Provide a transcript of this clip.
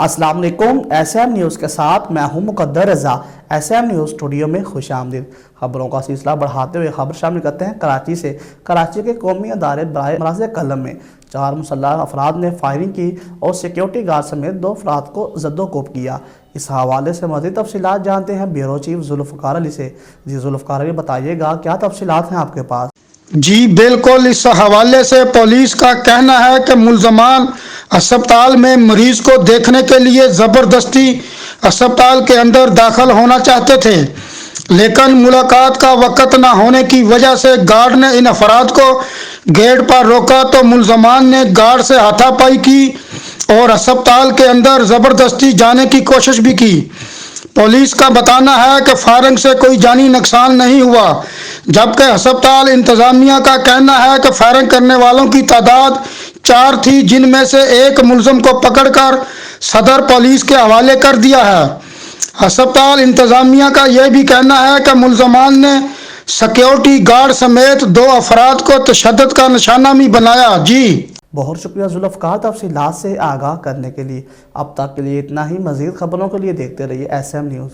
السلام علیکم، S M news کے ساتھ میں ہوں مقدر رضا۔ ایس ایم نیوز اسٹوڈیو میں خوش آمدید۔ خبروں کا سلسلہ بڑھاتے ہوئے خبر شامل کرتے ہیں کراچی سے۔ کراچی کے قومی ادارے برائے امراض قلب میں 4 مسلح افراد نے فائرنگ کی اور سیکیورٹی گارڈ سمیت 2 افراد کو زد و کوب کیا۔ اس حوالے سے مزید تفصیلات جانتے ہیں بیورو چیف ذوالفقار علی سے۔ جی ذوالفقار علی، بتائیے گا کیا تفصیلات ہیں آپ کے پاس؟ جی بالکل، اس حوالے سے پولیس کا کہنا ہے کہ ملزمان اسپتال میں مریض کو دیکھنے کے لیے زبردستی اسپتال کے اندر داخل ہونا چاہتے تھے، لیکن ملاقات کا وقت نہ ہونے کی وجہ سے گارڈ نے ان افراد کو گیٹ پر روکا تو ملزمان نے گارڈ سے ہاتھا پائی کی اور اسپتال کے اندر زبردستی جانے کی کوشش بھی کی۔ پولیس کا بتانا ہے کہ فائرنگ سے کوئی جانی نقصان نہیں ہوا، جبکہ ہسپتال انتظامیہ کا کہنا ہے کہ فائرنگ کرنے والوں کی تعداد 4 تھی، جن میں سے ایک ملزم کو پکڑ کر صدر پولیس کے حوالے کر دیا ہے۔ ہسپتال انتظامیہ کا یہ بھی کہنا ہے کہ ملزمان نے سیکیورٹی گارڈ سمیت 2 افراد کو تشدد کا نشانہ بھی بنایا۔ جی بہت شکریہ ذوالفقار تفصیلات سے آگاہ کرنے کے لیے۔ اب تک کے لیے اتنا ہی۔ مزید خبروں کے لیے دیکھتے رہیے ایس ایم نیوز۔